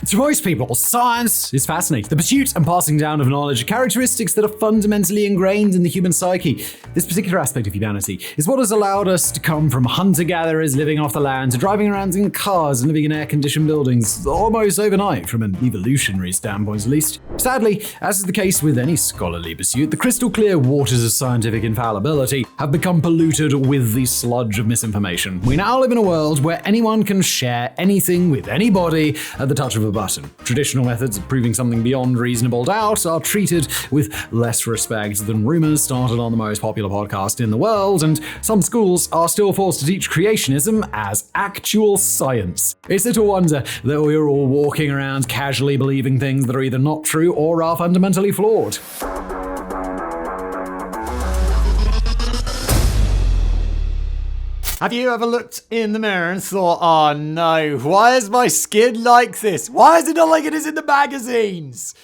To most people, science is fascinating. The pursuit and passing down of knowledge are characteristics that are fundamentally ingrained in the human psyche. This particular aspect of humanity is what has allowed us to come from hunter-gatherers living off the land to driving around in cars and living in air-conditioned buildings almost overnight, from an evolutionary standpoint at least. Sadly, as is the case with any scholarly pursuit, the crystal-clear waters of scientific infallibility have become polluted with the sludge of misinformation. We now live in a world where anyone can share anything with anybody at the touch of a button. Traditional methods of proving something beyond reasonable doubt are treated with less respect than rumors started on the most popular podcast in the world, and some schools are still forced to teach creationism as actual science. It's little wonder that we're all walking around casually believing things that are either not true or are fundamentally flawed. Have you ever looked in the mirror and thought, oh no, why is my skin like this? Why is it not like it is in the magazines?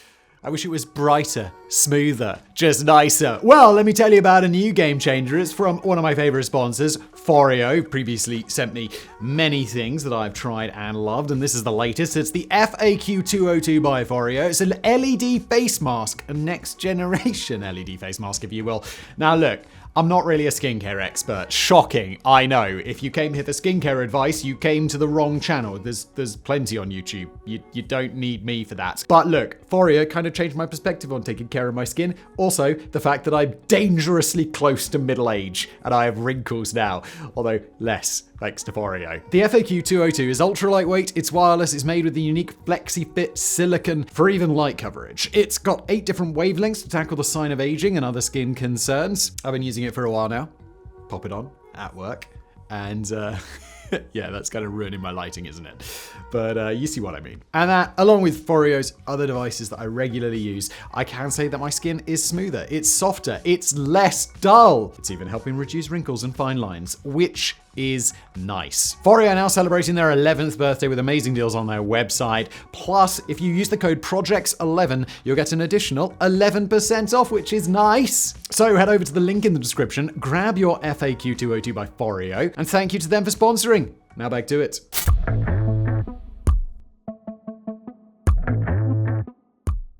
I wish it was brighter, smoother, just nicer. Well, let me tell you about a new game changer. It's from one of my favorite sponsors, Foreo. Previously sent me many things that I've tried and loved, and this is the latest. It's the FAQ 202 by Foreo. It's an LED face mask, a next generation LED face mask, if you will. Now look, I'm not really a skincare expert. Shocking, I know. If you came here for skincare advice, you came to the wrong channel. There's plenty on YouTube. You don't need me for that. But look, Foreo kind of changed my perspective on taking care of my skin. Also, the fact that I'm dangerously close to middle age and I have wrinkles now, although less thanks to Foreo. The FAQ 202 is ultra lightweight, it's wireless, it's made with the unique FlexiFit silicone for even light coverage. It's got 8 different wavelengths to tackle the sign of aging and other skin concerns. I've been using it for a while now. Pop it on at work, and yeah, that's kind of ruining my lighting, isn't it? But you see what I mean. And that, along with Foreo's other devices that I regularly use, I can say that my skin is smoother, it's softer, it's less dull. It's even helping reduce wrinkles and fine lines, which is nice. Foreo are now celebrating their 11th birthday with amazing deals on their website. Plus, if you use the code PROJECTS11, you'll get an additional 11% off, which is nice. So head over to the link in the description, grab your FAQ 202 by Foreo, and thank you to them for sponsoring. Now back to it.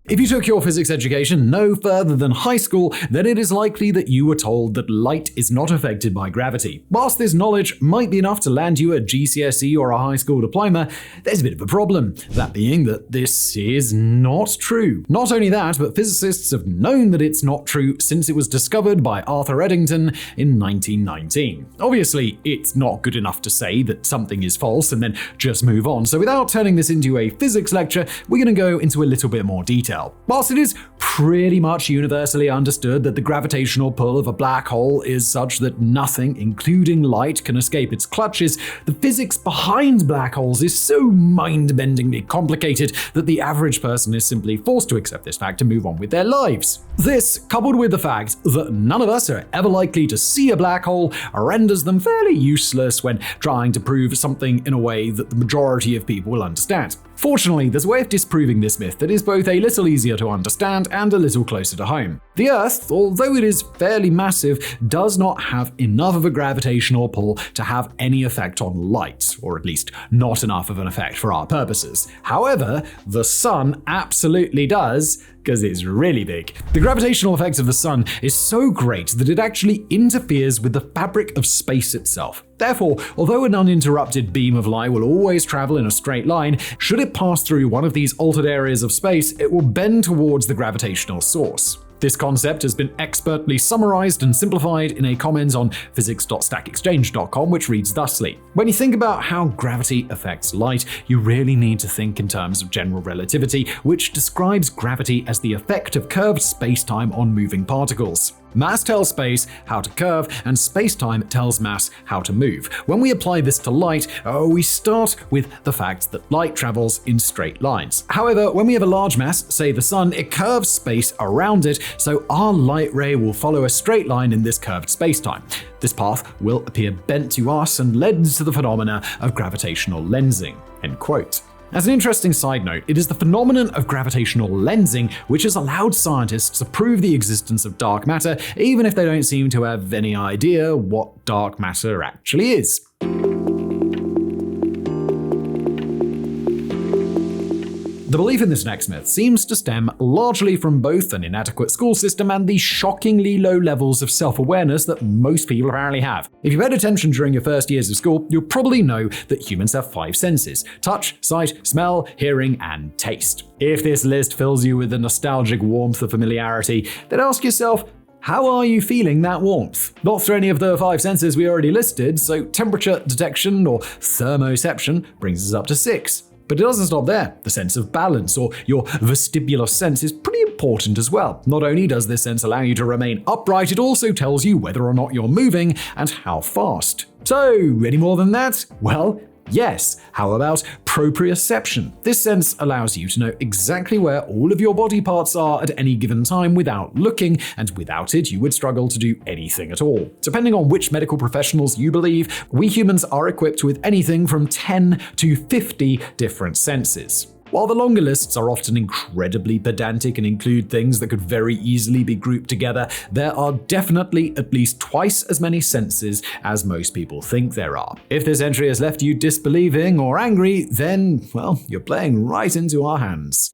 If you took your physics education no further than high school, then it is likely that you were told that light is not affected by gravity. Whilst this knowledge might be enough to land you a GCSE or a high school diploma, there's a bit of a problem. That being that this is not true. Not only that, but physicists have known that it's not true since it was discovered by Arthur Eddington in 1919. Obviously, it's not good enough to say that something is false and then just move on. So without turning this into a physics lecture, we're going to go into a little bit more detail. Whilst it is pretty much universally understood that the gravitational pull of a black hole is such that nothing, including light, can escape its clutches, the physics behind black holes is so mind-bendingly complicated that the average person is simply forced to accept this fact and move on with their lives. This, coupled with the fact that none of us are ever likely to see a black hole, renders them fairly useless when trying to prove something in a way that the majority of people will understand. Fortunately, there's a way of disproving this myth that is both a little easier to understand and a little closer to home. The Earth, although it is fairly massive, does not have enough of a gravitational pull to have any effect on light, or at least not enough of an effect for our purposes. However, the Sun absolutely does, because it's really big. The gravitational effect of the Sun is so great that it actually interferes with the fabric of space itself. Therefore, although an uninterrupted beam of light will always travel in a straight line, should it pass through one of these altered areas of space, it will bend towards the gravitational source. This concept has been expertly summarized and simplified in a comment on physics.stackexchange.com, which reads thusly: when you think about how gravity affects light, you really need to think in terms of general relativity, which describes gravity as the effect of curved space-time on moving particles. Mass tells space how to curve, and space-time tells mass how to move. When we apply this to light, we start with the fact that light travels in straight lines. However, when we have a large mass, say the Sun, it curves space around it, so our light ray will follow a straight line in this curved space-time. This path will appear bent to us and leads to the phenomena of gravitational lensing. End quote. As an interesting side note, it is the phenomenon of gravitational lensing which has allowed scientists to prove the existence of dark matter, even if they don't seem to have any idea what dark matter actually is. The belief in this next myth seems to stem largely from both an inadequate school system and the shockingly low levels of self-awareness that most people apparently have. If you paid attention during your first years of school, you'll probably know that humans have 5 senses: touch, sight, smell, hearing, and taste. If this list fills you with a nostalgic warmth of familiarity, then ask yourself, how are you feeling that warmth? Not through any of the 5 senses we already listed, so temperature detection or thermoception brings us up to 6. But it doesn't stop there. The sense of balance, or your vestibular sense, is pretty important as well. Not only does this sense allow you to remain upright, it also tells you whether or not you're moving and how fast. So, any more than that? Well, yes. How about proprioception? This sense allows you to know exactly where all of your body parts are at any given time without looking, and without it, you would struggle to do anything at all. Depending on which medical professionals you believe, we humans are equipped with anything from 10 to 50 different senses. While the longer lists are often incredibly pedantic and include things that could very easily be grouped together, there are definitely at least twice as many senses as most people think there are. If this entry has left you disbelieving or angry, then, well, you're playing right into our hands.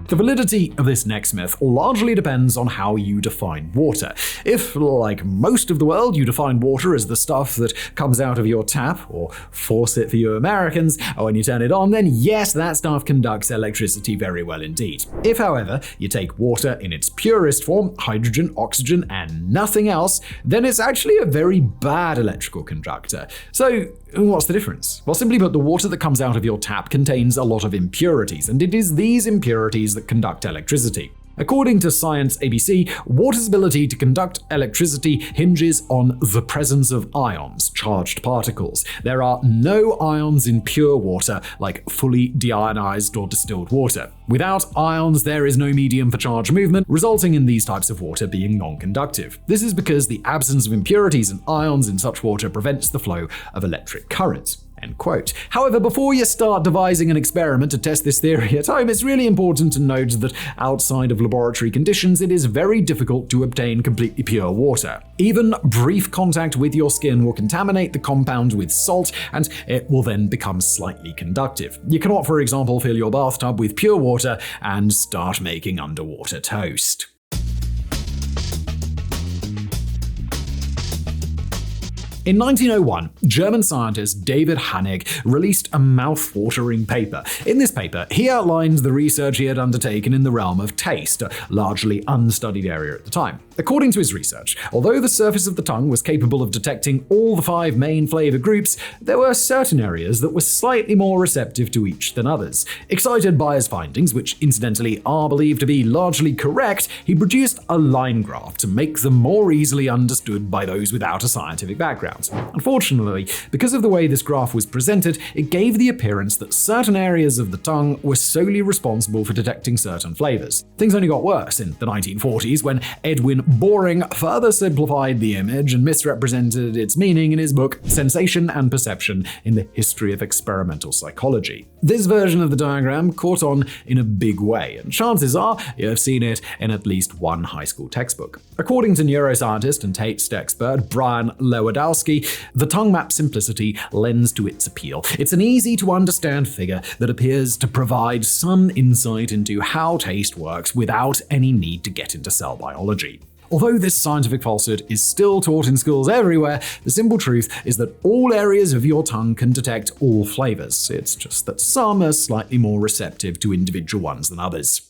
The validity of this next myth largely depends on how you define water. If, like most of the world, you define water as the stuff that comes out of your tap, or faucet for you Americans, when you turn it on, then yes, that stuff conducts electricity very well indeed. If, however, you take water in its purest form, hydrogen, oxygen, and nothing else, then it's actually a very bad electrical conductor. So, what's the difference? Well, simply put, the water that comes out of your tap contains a lot of impurities, and it is these impurities that conduct electricity. According to Science ABC, water's ability to conduct electricity hinges on the presence of ions, charged particles. There are no ions in pure water, like fully deionized or distilled water. Without ions, there is no medium for charge movement, resulting in these types of water being non-conductive. This is because the absence of impurities and ions in such water prevents the flow of electric current. End quote. However, before you start devising an experiment to test this theory at home, it's really important to note that outside of laboratory conditions, it is very difficult to obtain completely pure water. Even brief contact with your skin will contaminate the compound with salt, and it will then become slightly conductive. You cannot, for example, fill your bathtub with pure water and start making underwater toast. In 1901, German scientist David Hannig released a mouth-watering paper. In this paper, he outlined the research he had undertaken in the realm of taste, a largely unstudied area at the time. According to his research, although the surface of the tongue was capable of detecting all the 5 main flavor groups, there were certain areas that were slightly more receptive to each than others. Excited by his findings, which incidentally are believed to be largely correct, he produced a line graph to make them more easily understood by those without a scientific background. Unfortunately, because of the way this graph was presented, it gave the appearance that certain areas of the tongue were solely responsible for detecting certain flavors. Things only got worse in the 1940s when Edwin Boring further simplified the image and misrepresented its meaning in his book Sensation and Perception in the History of Experimental Psychology. This version of the diagram caught on in a big way, and chances are you have seen it in at least one high school textbook. According to neuroscientist and taste expert Brian Lewandowski, the tongue map simplicity lends to its appeal. It's an easy-to-understand figure that appears to provide some insight into how taste works without any need to get into cell biology. Although this scientific falsehood is still taught in schools everywhere, the simple truth is that all areas of your tongue can detect all flavors. It's just that some are slightly more receptive to individual ones than others.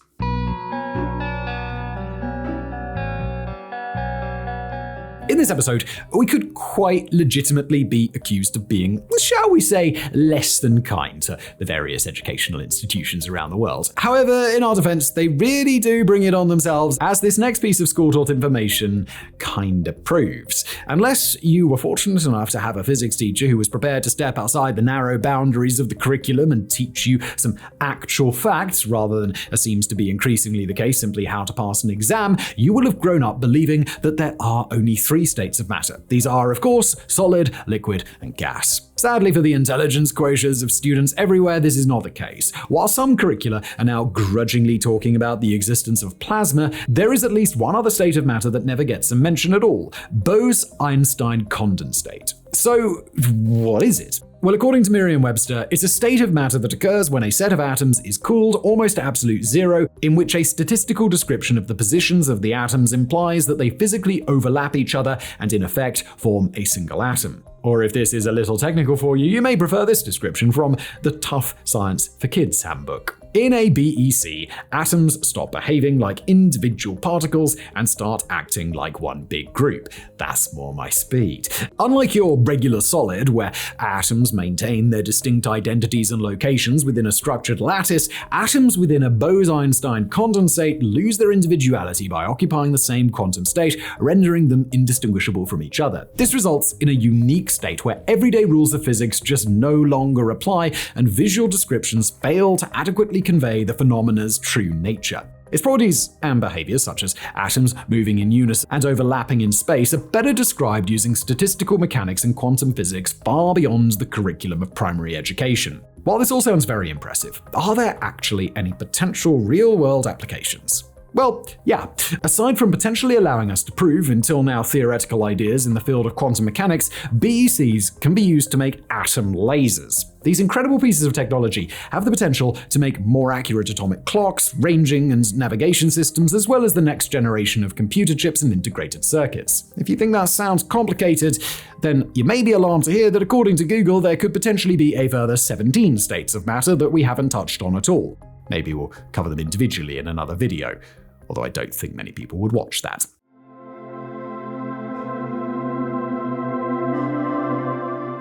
In this episode, we could quite legitimately be accused of being, shall we say, less than kind to the various educational institutions around the world. However, in our defense, they really do bring it on themselves, as this next piece of school-taught information kinda proves. Unless you were fortunate enough to have a physics teacher who was prepared to step outside the narrow boundaries of the curriculum and teach you some actual facts, rather than, as seems to be increasingly the case, simply how to pass an exam, you will have grown up believing that there are only 3 states of matter. These are, of course, solid, liquid, and gas. Sadly for the intelligence quotients of students everywhere, this is not the case. While some curricula are now grudgingly talking about the existence of plasma, there is at least one other state of matter that never gets a mention at all: Bose-Einstein condensate. So, what is it? Well, according to Merriam-Webster, it's a state of matter that occurs when a set of atoms is cooled almost to absolute zero, in which a statistical description of the positions of the atoms implies that they physically overlap each other and in effect form a single atom. Or if this is a little technical for you, you may prefer this description from the Tough Science for Kids handbook. In a BEC, atoms stop behaving like individual particles and start acting like one big group. That's more my speed. Unlike your regular solid, where atoms maintain their distinct identities and locations within a structured lattice, atoms within a Bose-Einstein condensate lose their individuality by occupying the same quantum state, rendering them indistinguishable from each other. This results in a unique state where everyday rules of physics just no longer apply and visual descriptions fail to adequately convey the phenomena's true nature. Its properties and behaviors, such as atoms moving in unison and overlapping in space, are better described using statistical mechanics and quantum physics far beyond the curriculum of primary education. While this all sounds very impressive, are there actually any potential real-world applications? Well, yeah. Aside from potentially allowing us to prove until now theoretical ideas in the field of quantum mechanics, BECs can be used to make atom lasers. These incredible pieces of technology have the potential to make more accurate atomic clocks, ranging and navigation systems, as well as the next generation of computer chips and integrated circuits. If you think that sounds complicated, then you may be alarmed to hear that according to Google, there could potentially be a further 17 states of matter that we haven't touched on at all. Maybe we'll cover them individually in another video, although I don't think many people would watch that.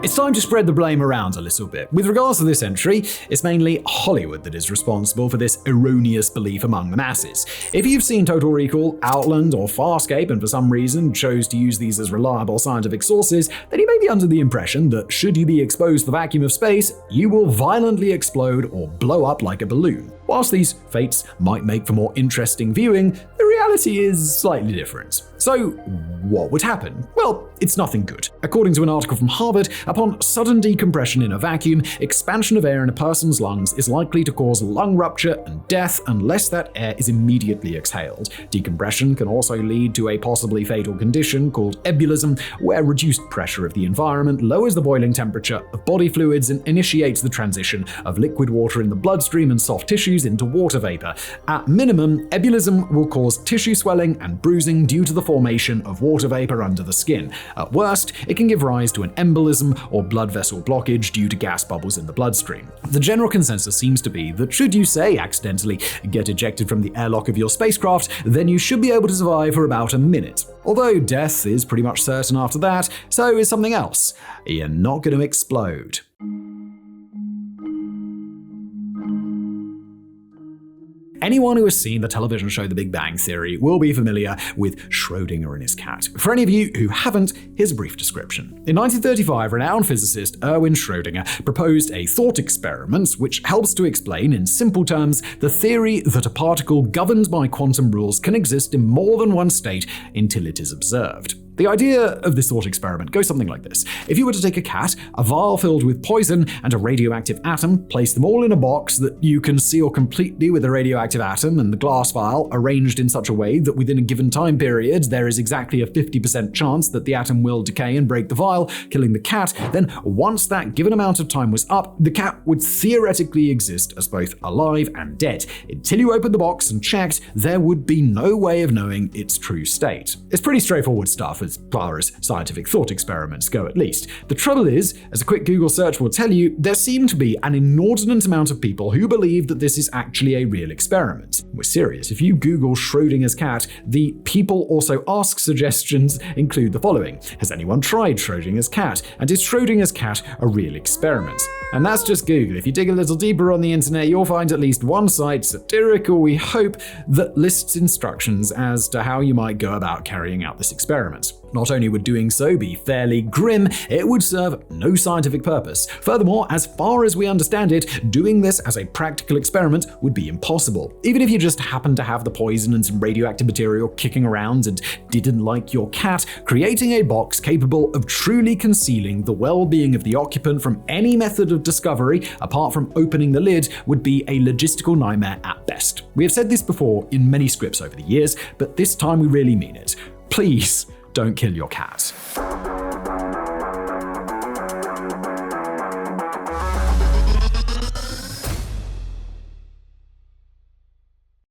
It's time to spread the blame around a little bit. With regards to this entry, it's mainly Hollywood that is responsible for this erroneous belief among the masses. If you've seen Total Recall, Outland, or Farscape and for some reason chose to use these as reliable scientific sources, then you may be under the impression that should you be exposed to the vacuum of space, you will violently explode or blow up like a balloon. Whilst these fates might make for more interesting viewing, the reality is slightly different. So, what would happen? Well, it's nothing good. According to an article from Harvard, upon sudden decompression in a vacuum, expansion of air in a person's lungs is likely to cause lung rupture and death unless that air is immediately exhaled. Decompression can also lead to a possibly fatal condition called ebullition, where reduced pressure of the environment lowers the boiling temperature of body fluids and initiates the transition of liquid water in the bloodstream and soft tissues into water vapor. At minimum, ebullition will cause tissue swelling and bruising due to the formation of water vapor under the skin. At worst, it can give rise to an embolism or blood vessel blockage due to gas bubbles in the bloodstream. The general consensus seems to be that should you, say, accidentally get ejected from the airlock of your spacecraft, then you should be able to survive for about a minute. Although death is pretty much certain after that, so is something else. You're not going to explode. Anyone who has seen the television show The Big Bang Theory will be familiar with Schrödinger and his cat. For any of you who haven't, here's a brief description. In 1935, renowned physicist Erwin Schrödinger proposed a thought experiment which helps to explain, in simple terms, the theory that a particle governed by quantum rules can exist in more than one state until it is observed. The idea of this thought experiment goes something like this. If you were to take a cat, a vial filled with poison, and a radioactive atom, place them all in a box that you can seal completely with the radioactive atom and the glass vial arranged in such a way that within a given time period there is exactly a 50% chance that the atom will decay and break the vial, killing the cat, then once that given amount of time was up, the cat would theoretically exist as both alive and dead. Until you opened the box and checked, there would be no way of knowing its true state. It's pretty straightforward stuff, as far as scientific thought experiments go at least. The trouble is, as a quick Google search will tell you, there seem to be an inordinate amount of people who believe that this is actually a real experiment. We're serious. If you Google Schrödinger's cat, the people also ask suggestions include the following. Has anyone tried Schrödinger's cat? And is Schrödinger's cat a real experiment? And that's just Google. If you dig a little deeper on the internet, you'll find at least one site, satirical we hope, that lists instructions as to how you might go about carrying out this experiment. Not only would doing so be fairly grim, it would serve no scientific purpose. Furthermore, as far as we understand it, doing this as a practical experiment would be impossible. Even if you just happened to have the poison and some radioactive material kicking around and didn't like your cat, creating a box capable of truly concealing the well-being of the occupant from any method of discovery, apart from opening the lid, would be a logistical nightmare at best. We have said this before in many scripts over the years, but this time we really mean it. Please, don't kill your cat.